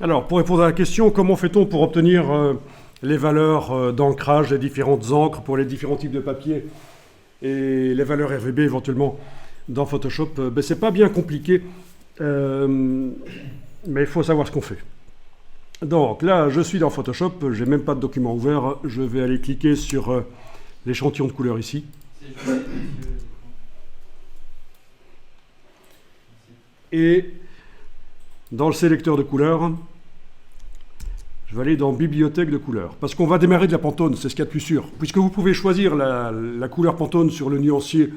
Alors, pour répondre à la question, comment fait-on pour obtenir les valeurs d'ancrage des différentes encres pour les différents types de papier et les valeurs RVB éventuellement dans Photoshop? C'est pas bien compliqué, mais il faut savoir ce qu'on fait. Donc là, je suis dans Photoshop, j'ai même pas de document ouvert, je vais aller cliquer sur l'échantillon de couleur ici. Et dans le sélecteur de couleurs, je vais aller dans Bibliothèque de couleurs. Parce qu'on va démarrer de la Pantone, c'est ce qu'il y a de plus sûr. Puisque vous pouvez choisir la couleur Pantone sur le nuancier,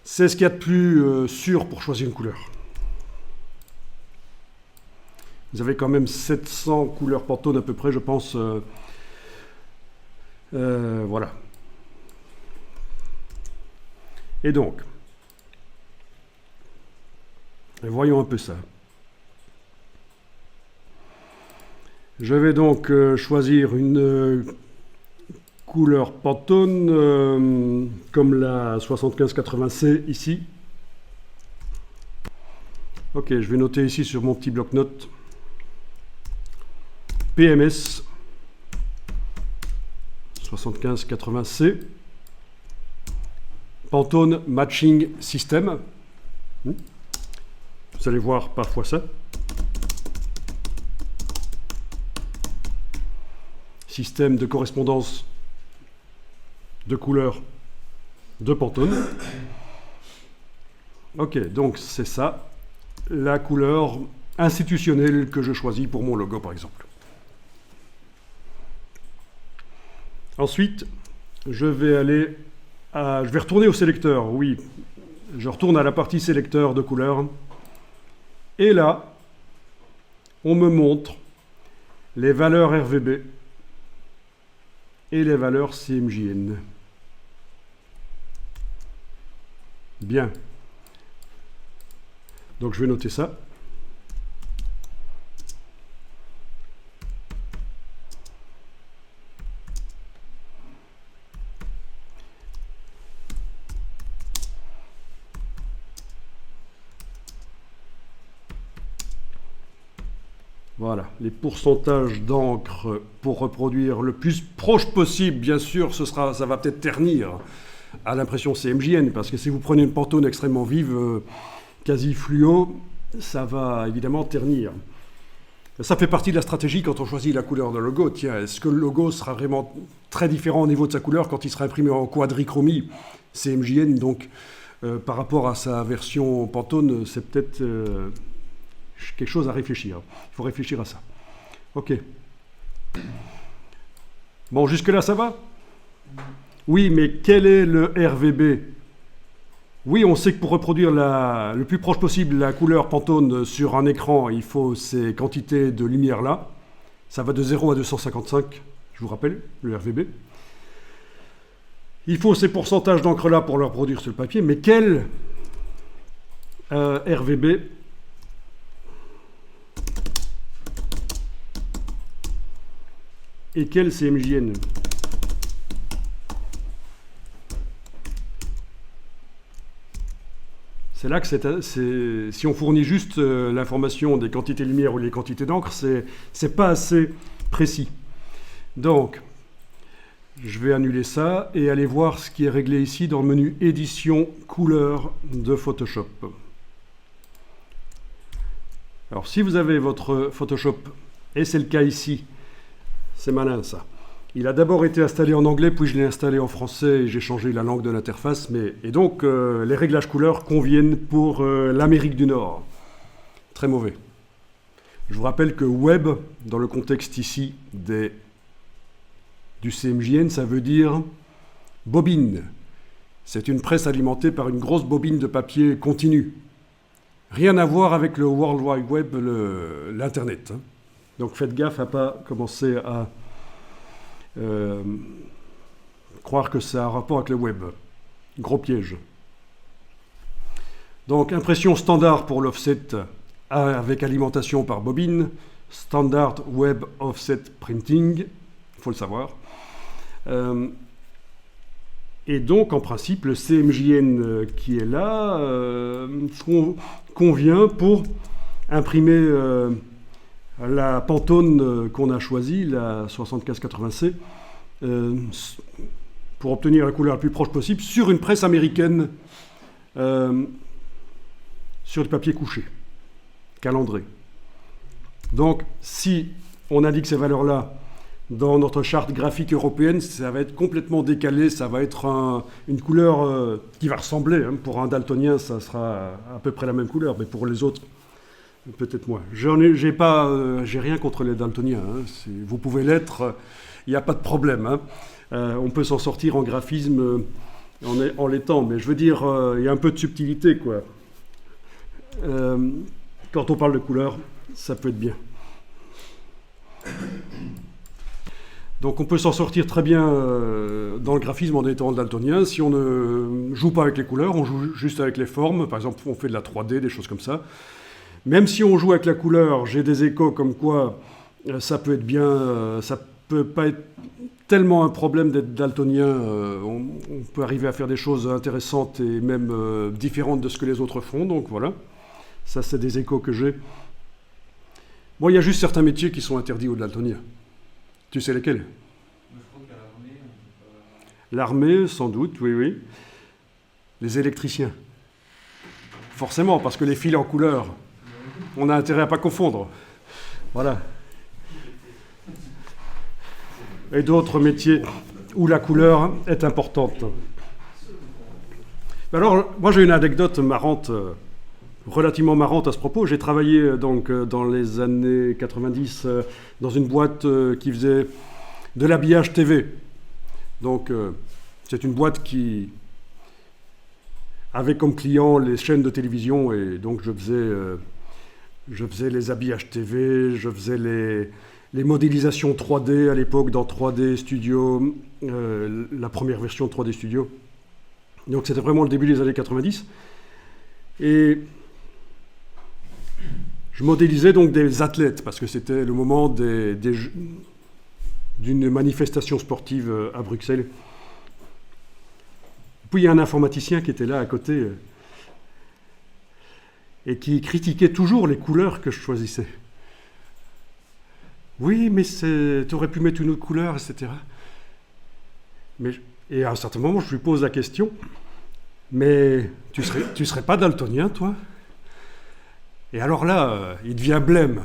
c'est ce qu'il y a de plus sûr pour choisir une couleur. Vous avez quand même 700 couleurs Pantone à peu près, je pense. Voilà. Et donc, voyons un peu ça. Je vais donc choisir une couleur Pantone comme la 7580C ici. Ok, je vais noter ici sur mon petit bloc-notes PMS 7580C Pantone Matching System. Vous allez voir parfois ça. Système de correspondance de couleurs de Pantone. Ok, donc c'est ça, la couleur institutionnelle que je choisis pour mon logo par exemple. Ensuite, je vais retourner au sélecteur, oui. Je retourne à la partie sélecteur de couleurs. Et là, on me montre les valeurs RVB et les valeurs CMJN. Bien. Donc je vais noter ça. Voilà, les pourcentages d'encre pour reproduire le plus proche possible, bien sûr, ça va peut-être ternir à l'impression CMJN, parce que si vous prenez une Pantone extrêmement vive, quasi fluo, ça va évidemment ternir. Ça fait partie de la stratégie quand on choisit la couleur d'un logo. Tiens, est-ce que le logo sera vraiment très différent au niveau de sa couleur quand il sera imprimé en quadrichromie CMJN, donc par rapport à sa version Pantone, c'est peut-être quelque chose à réfléchir. Il faut réfléchir à ça. Ok. Bon, jusque-là, ça va? Oui, mais quel est le RVB? Oui, on sait que pour reproduire le plus proche possible la couleur Pantone sur un écran, il faut ces quantités de lumière-là. Ça va de 0 à 255, je vous rappelle, le RVB. Il faut ces pourcentages d'encre-là pour le reproduire sur le papier, mais quel RVB et quel CMJN? C'est là que si on fournit juste l'information des quantités de lumière ou les quantités d'encre, c'est pas assez précis. Donc, je vais annuler ça et aller voir ce qui est réglé ici dans le menu édition couleur de Photoshop. Alors, si vous avez votre Photoshop, et c'est le cas ici, c'est malin ça. Il a d'abord été installé en anglais, puis je l'ai installé en français et j'ai changé la langue de l'interface. Et donc, les réglages couleurs conviennent pour l'Amérique du Nord. Très mauvais. Je vous rappelle que web, dans le contexte ici du CMJN, ça veut dire bobine. C'est une presse alimentée par une grosse bobine de papier continue. Rien à voir avec le World Wide Web, l'Internet. Donc faites gaffe à ne pas commencer à croire que ça a un rapport avec le web. Gros piège. Donc impression standard pour l'offset avec alimentation par bobine. Standard Web Offset Printing, il faut le savoir. Et donc en principe le CMJN qui est là convient pour imprimer la Pantone qu'on a choisie, la 7580C, pour obtenir la couleur la plus proche possible, sur une presse américaine, sur du papier couché, calandré. Donc, si on indique ces valeurs-là dans notre charte graphique européenne, ça va être complètement décalé, ça va être une couleur qui va ressembler. Pour un daltonien, ça sera à peu près la même couleur, mais pour les autres, peut-être moins. J'ai rien contre les daltoniens. Vous pouvez l'être, il n'y a pas de problème. On peut s'en sortir en graphisme en l'étant, mais je veux dire, il y a un peu de subtilité, quoi. Quand on parle de couleur, ça peut être bien. Donc on peut s'en sortir très bien dans le graphisme en étant daltonien. Si on ne joue pas avec les couleurs, on joue juste avec les formes. Par exemple, on fait de la 3D, des choses comme ça. Même si on joue avec la couleur, j'ai des échos comme quoi ça peut être bien, ça peut pas être tellement un problème d'être daltonien. On peut arriver à faire des choses intéressantes et même différentes de ce que les autres font. Donc voilà, ça c'est des échos que j'ai. Bon, il y a juste certains métiers qui sont interdits aux daltoniens. Tu sais lesquels? Je crois qu'à l'armée, L'armée, sans doute, oui, oui. Les électriciens. Forcément, parce que les fils en couleur, on a intérêt à ne pas confondre. Voilà. Et d'autres métiers où la couleur est importante. Alors, moi j'ai une anecdote marrante, relativement marrante à ce propos. J'ai travaillé donc dans les années 90 dans une boîte qui faisait de l'habillage TV. Donc c'est une boîte qui avait comme client les chaînes de télévision et donc je faisais les habillages TV, je faisais les modélisations 3D à l'époque dans 3D Studio, la première version de 3D Studio. Donc c'était vraiment le début des années 90. Et je modélisais donc des athlètes, parce que c'était le moment d'une manifestation sportive à Bruxelles. Puis il y a un informaticien qui était là à côté et qui critiquait toujours les couleurs que je choisissais. Oui, mais tu aurais pu mettre une autre couleur, etc. Et à un certain moment, je lui pose la question, mais tu serais pas daltonien, toi? Et alors là, il devient blême.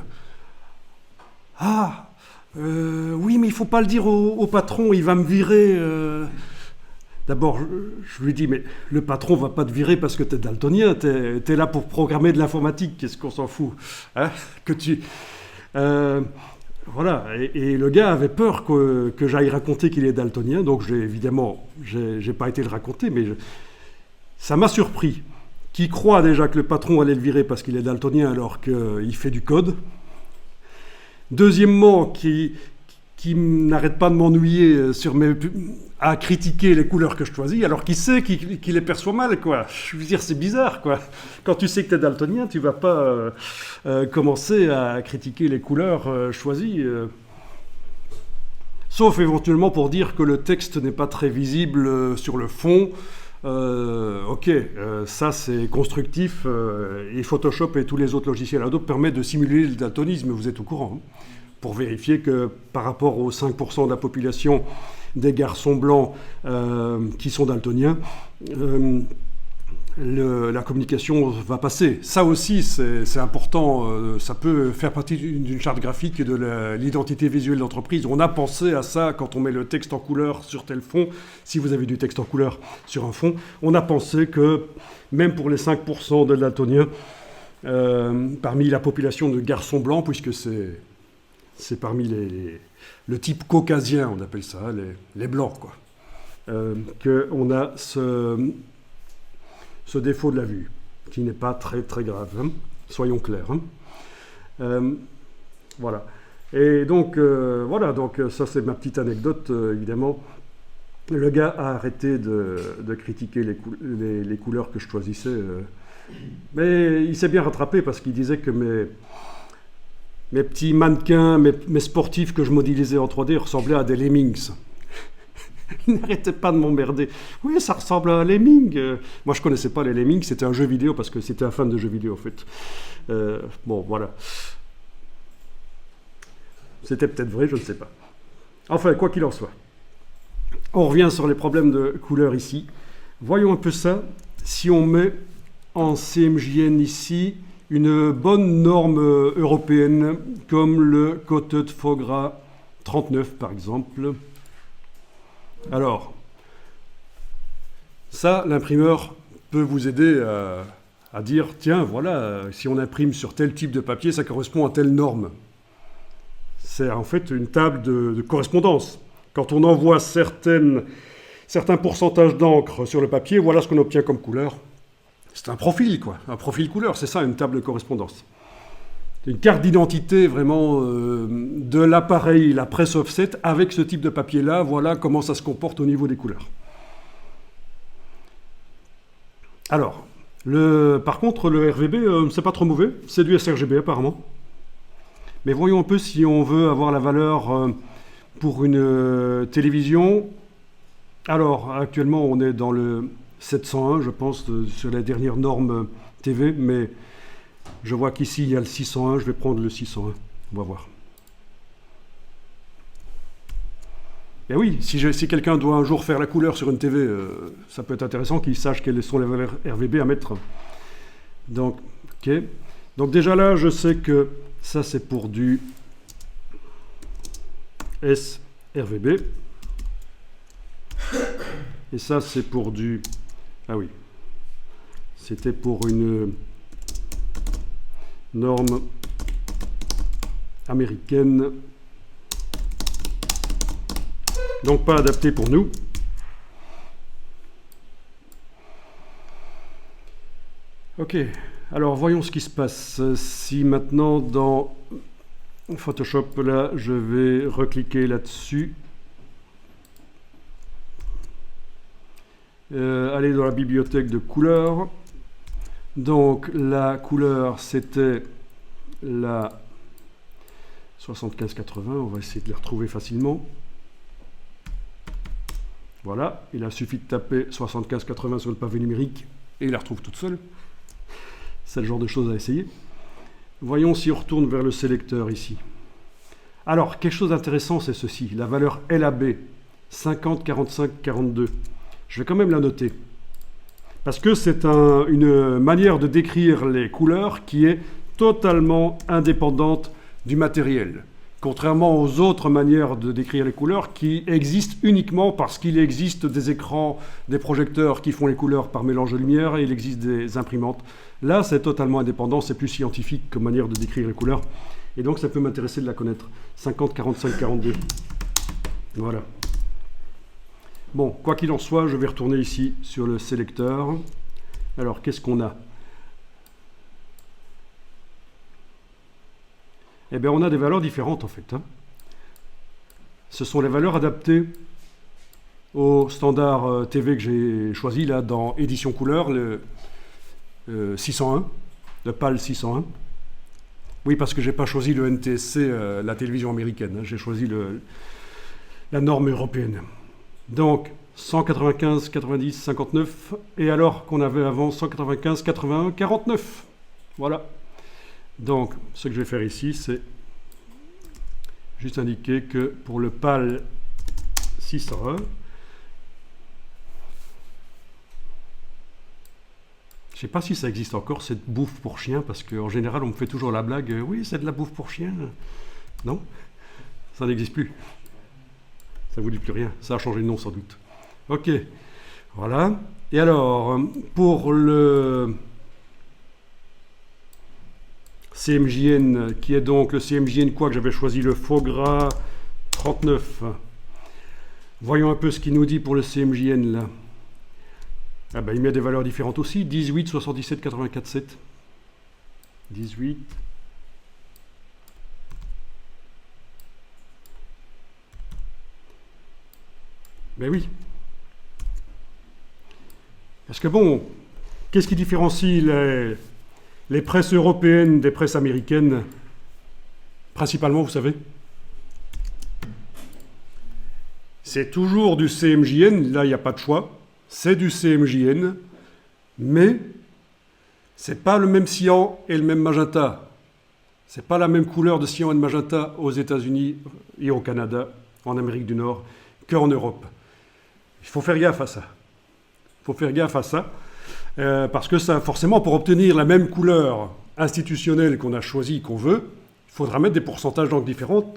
Ah, oui, mais il ne faut pas le dire au patron, il va me virer. D'abord, je lui dis, mais le patron ne va pas te virer parce que tu es daltonien, tu es là pour programmer de l'informatique, qu'est-ce qu'on s'en fout, hein, voilà, et le gars avait peur que j'aille raconter qu'il est daltonien, donc évidemment, j'ai pas été le raconter, mais ça m'a surpris. Qui croit déjà que le patron allait le virer parce qu'il est daltonien alors qu'il fait du code. Deuxièmement, qui n'arrête pas de m'ennuyer à critiquer les couleurs que je choisis, alors qu'il sait qu'il les perçoit mal, quoi. Je veux dire, c'est bizarre, quoi. Quand tu sais que tu es daltonien, tu vas pas commencer à critiquer les couleurs choisies. Sauf éventuellement pour dire que le texte n'est pas très visible sur le fond. Ça c'est constructif et Photoshop et tous les autres logiciels Adobe permettent de simuler le daltonisme, vous êtes au courant, pour vérifier que par rapport aux 5% de la population des garçons blancs qui sont daltoniens, la communication va passer. Ça aussi c'est important, ça peut faire partie d'une charte graphique de l'identité visuelle d'entreprise. On a pensé à ça quand on met le texte en couleur sur tel fond. Si vous avez du texte en couleur sur un fond, on a pensé que même pour les 5% de daltoniens, parmi la population de garçons blancs, puisque c'est parmi le type caucasien, on appelle ça, les blancs, quoi, qu'on a ce défaut de la vue, qui n'est pas très très grave, hein, soyons clairs. Voilà. Et donc, voilà, donc ça c'est ma petite anecdote, évidemment. Le gars a arrêté de critiquer les couleurs que je choisissais, mais il s'est bien rattrapé parce qu'il disait que mes petits mannequins, mes sportifs que je modélisais en 3D ressemblaient à des lemmings. Il n'arrêtait pas de m'emmerder. Oui, ça ressemble à un lemming. Moi, je ne connaissais pas les lemmings, c'était un jeu vidéo parce que c'était un fan de jeux vidéo, en fait. Bon, voilà. C'était peut-être vrai, je ne sais pas. Enfin, quoi qu'il en soit. On revient sur les problèmes de couleur ici. Voyons un peu ça. Si on met en CMJN ici une bonne norme européenne comme le Coated FOGRA 39 par exemple. Alors, ça, l'imprimeur peut vous aider à dire, tiens, voilà, si on imprime sur tel type de papier, ça correspond à telle norme. C'est en fait une table de correspondance. Quand on envoie certains pourcentages d'encre sur le papier, voilà ce qu'on obtient comme couleur. C'est un profil, quoi. Un profil couleur, c'est ça, une table de correspondance. C'est une carte d'identité, vraiment, de l'appareil, la presse offset, avec ce type de papier-là. Voilà comment ça se comporte au niveau des couleurs. Alors, par contre, le RVB, c'est pas trop mauvais. C'est du sRGB, apparemment. Mais voyons un peu si on veut avoir la valeur pour une télévision. Alors, actuellement, on est dans le 701, je pense, sur la dernière norme TV, mais je vois qu'ici, il y a le 601. Je vais prendre le 601. On va voir. Et oui, si quelqu'un doit un jour faire la couleur sur une TV, ça peut être intéressant qu'il sache quelles sont les valeurs RVB à mettre. Donc, ok. Donc déjà là, je sais que ça, c'est pour du sRVB. Et ça, c'est pour du... Ah oui. C'était pour une norme américaine. Donc pas adapté pour nous. Ok, alors voyons ce qui se passe. Si maintenant dans Photoshop, là, je vais recliquer là-dessus. Aller dans la bibliothèque de couleurs. Donc la couleur, c'était la 7580. On va essayer de la retrouver facilement. Voilà, il a suffi de taper 7580 sur le pavé numérique et il la retrouve toute seule. C'est le genre de choses à essayer. Voyons si on retourne vers le sélecteur ici. Alors, quelque chose d'intéressant, c'est ceci, la valeur LAB, 50, 45, 42. Je vais quand même la noter. Parce que c'est une manière de décrire les couleurs qui est totalement indépendante du matériel. Contrairement aux autres manières de décrire les couleurs qui existent uniquement parce qu'il existe des écrans, des projecteurs qui font les couleurs par mélange de lumière et il existe des imprimantes. Là, c'est totalement indépendant, c'est plus scientifique comme manière de décrire les couleurs. Et donc, ça peut m'intéresser de la connaître. 50, 45, 42. Voilà. Bon, quoi qu'il en soit, je vais retourner ici sur le sélecteur. Alors, qu'est-ce qu'on a ? Eh bien, on a des valeurs différentes, en fait. Ce sont les valeurs adaptées au standard TV que j'ai choisi, là, dans Édition Couleur, le 601, le PAL 601. Oui, parce que je n'ai pas choisi le NTSC, la télévision américaine. J'ai choisi la norme européenne. Donc, 195, 90, 59. Et alors qu'on avait avant 195, 81, 49. Voilà. Donc, ce que je vais faire ici, c'est juste indiquer que pour le PAL 601, je ne sais pas si ça existe encore, cette bouffe pour chien, parce qu'en général, on me fait toujours la blague, oui, c'est de la bouffe pour chien. Non, ça n'existe plus. Ça ne vous dit plus rien. Ça a changé de nom, sans doute. Ok, voilà. Et alors, pour le CMJN, qui est donc le CMJN quoi que j'avais choisi, le FOGRA 39. Voyons un peu ce qu'il nous dit pour le CMJN, là. Ah ben, il met des valeurs différentes aussi. 18, 77, 84, 7. 18. Ben oui. Parce que bon, qu'est-ce qui différencie les presses européennes des presses américaines? Principalement, vous savez, c'est toujours du CMJN. Là, il n'y a pas de choix. C'est du CMJN, mais c'est pas le même cyan et le même magenta. C'est pas la même couleur de cyan et de magenta aux États-Unis et au Canada, en Amérique du Nord, qu'en Europe. Il faut faire gaffe à ça. Il faut faire gaffe à ça, parce que ça, forcément, pour obtenir la même couleur institutionnelle qu'on a choisie, qu'on veut, il faudra mettre des pourcentages d'encre différents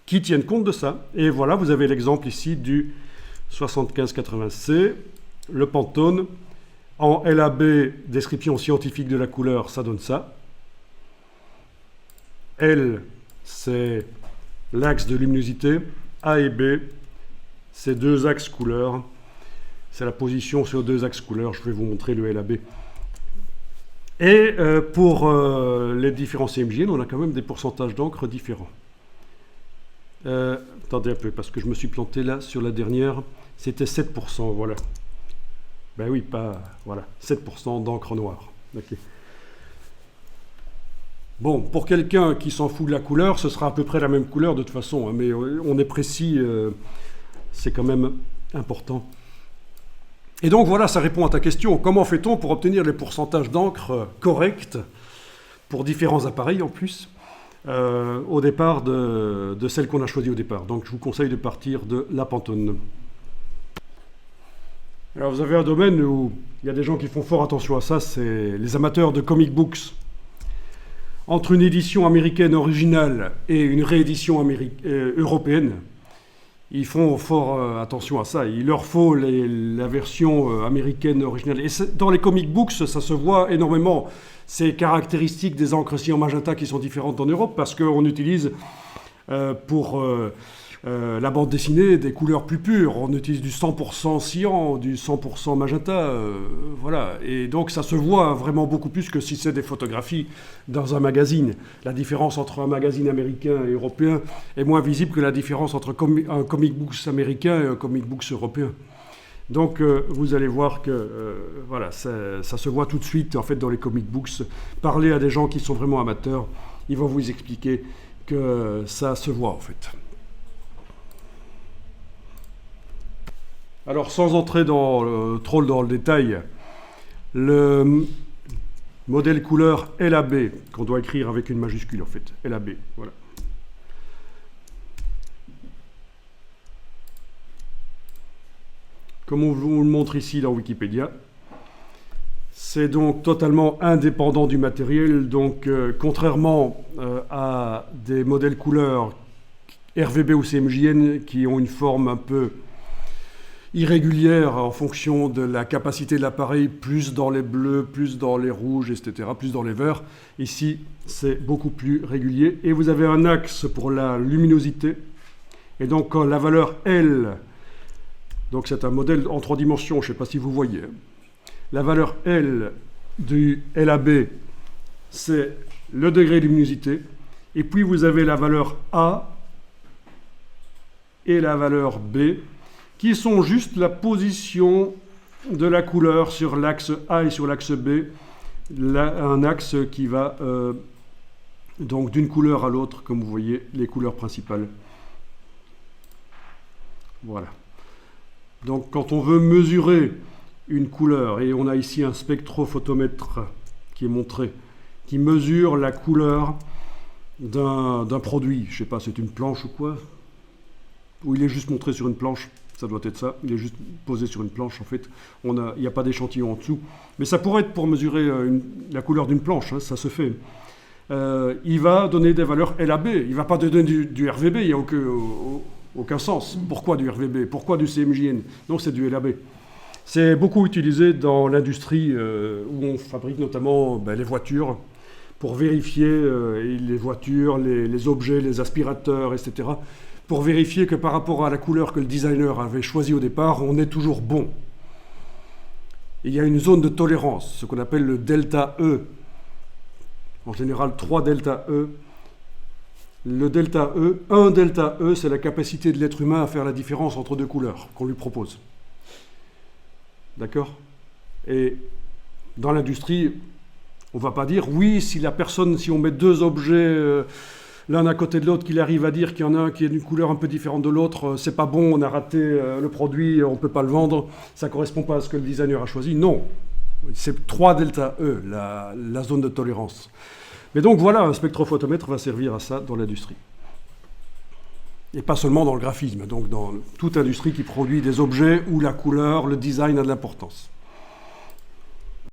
qui tiennent compte de ça. Et voilà, vous avez l'exemple ici du 7580C, le Pantone. En LAB, description scientifique de la couleur, ça donne ça. L, c'est l'axe de luminosité. A et B, c'est deux axes couleurs. C'est la position sur deux axes couleurs. Je vais vous montrer le LAB. Et pour les différents CMJN, on a quand même des pourcentages d'encre différents. Attendez un peu, parce que je me suis planté là sur la dernière. C'était 7%, voilà. Ben oui, pas... Voilà, 7% d'encre noire. Okay. Bon, pour quelqu'un qui s'en fout de la couleur, ce sera à peu près la même couleur de toute façon, hein, mais on est précis, c'est quand même important. Et donc voilà, ça répond à ta question. Comment fait-on pour obtenir les pourcentages d'encre corrects pour différents appareils en plus au départ de celle qu'on a choisie au départ. Donc je vous conseille de partir de la Pantone. Alors vous avez un domaine où il y a des gens qui font fort attention à ça, c'est les amateurs de comic books. Entre une édition américaine originale et une réédition européenne, ils font fort attention à ça. Il leur faut la version américaine originale. Et dans les comic books, ça se voit énormément. Ces caractéristiques des encres cyan magenta qui sont différentes en Europe parce qu'on utilise pour la bande dessinée des couleurs plus pures. On utilise du 100% cyan, du 100% magenta. Voilà. Et donc ça se voit vraiment beaucoup plus que si c'est des photographies dans un magazine. La différence entre un magazine américain et européen est moins visible que la différence entre un comic books américain et un comic books européen. Donc vous allez voir que voilà, ça se voit tout de suite en fait dans les comic books. Parlez à des gens qui sont vraiment amateurs, ils vont vous expliquer que ça se voit en fait. Alors sans entrer trop dans le détail, le modèle couleur LAB qu'on doit écrire avec une majuscule en fait, LAB, voilà. Comme on vous le montre ici dans Wikipédia, c'est donc totalement indépendant du matériel. Donc, contrairement à des modèles couleurs RVB ou CMJN qui ont une forme un peu irrégulière en fonction de la capacité de l'appareil, plus dans les bleus, plus dans les rouges, etc., plus dans les verts, ici, c'est beaucoup plus régulier. Et vous avez un axe pour la luminosité. Et donc, quand la valeur L... Donc c'est un modèle en 3 dimensions, je ne sais pas si vous voyez. La valeur L du LAB, c'est le degré de luminosité. Et puis vous avez la valeur A et la valeur B, qui sont juste la position de la couleur sur l'axe A et sur l'axe B. Un axe qui va donc d'une couleur à l'autre, comme vous voyez, les couleurs principales. Voilà. Donc quand on veut mesurer une couleur, et on a ici un spectrophotomètre qui est montré, qui mesure la couleur d'un produit, je ne sais pas, c'est une planche ou quoi, ou il est juste montré sur une planche, ça doit être ça, il est juste posé sur une planche en fait, il n'y a pas d'échantillon en dessous, mais ça pourrait être pour mesurer la couleur d'une planche, hein, ça se fait. Il va donner des valeurs LAB, il ne va pas donner du RVB, il n'y a aucun sens. Pourquoi du RVB? Pourquoi du CMJN? Non, c'est du LAB. C'est beaucoup utilisé dans l'industrie où on fabrique notamment les voitures pour vérifier les voitures, les objets, les aspirateurs, etc. Pour vérifier que par rapport à la couleur que le designer avait choisie au départ, on est toujours bon. Il y a une zone de tolérance, ce qu'on appelle le delta E. En général, 3 delta E. Le delta E, un delta E, c'est la capacité de l'être humain à faire la différence entre deux couleurs qu'on lui propose. D'accord? Et dans l'industrie, on ne va pas dire, oui, si on met 2 objets l'un à côté de l'autre, qu'il arrive à dire qu'il y en a un qui est d'une couleur un peu différente de l'autre, c'est pas bon, on a raté le produit, on ne peut pas le vendre, ça ne correspond pas à ce que le designer a choisi. Non, c'est 3 delta E, la zone de tolérance. Mais donc voilà, un spectrophotomètre va servir à ça dans l'industrie. Et pas seulement dans le graphisme, donc dans toute industrie qui produit des objets où la couleur, le design a de l'importance.